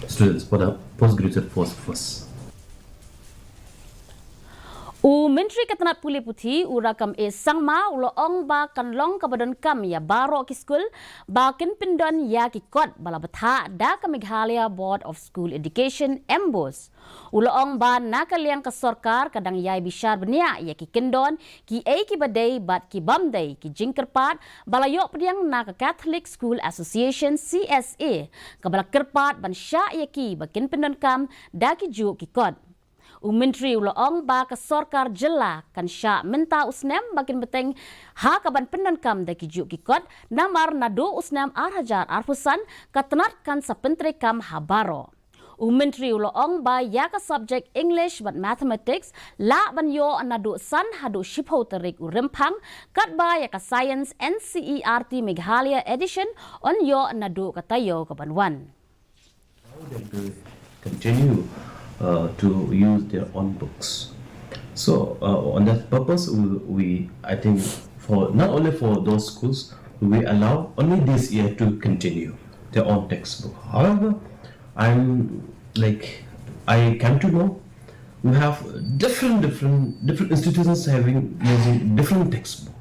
students for the postgraduate course. Menteri Ketenat Pulih Putih Rakam Sangma ong ba kanlong Donkam ya Baroh ki Skul bakin Pyndon ya ki kot bala Bthah da ka Meghalaya Board of School Education Embos. Ong ba nakaliang ka sarkar kadang yai bishar benia ya ki Pyndon ki ki badai bat ki bamdai ki jingkerpat bala yok pediang na ka Catholic School Association CSA ka bala kerpat ban sya ya ki bakin Pyndon kam da ki ju ki kot. Menteri ong ba ka sarkar jela kan sya minta usnem bakin beteng ha kaban Pyndon kam da kijuk kikot namar nado usnem arhajar arfusan katenat kan sa pentri kam ha Baroh. Menteri ong ba ya ka subject English but mathematics la ban yo nado san hado shipho terik urempang kat ba ya ka science NCERT Meghalaya edition on yo nado katayo kabanwan. Continue to use their own books. So on that purpose, I think for not only for those schools, we allow only this year to continue their own textbook. However, I came to know we have different institutions using different textbook.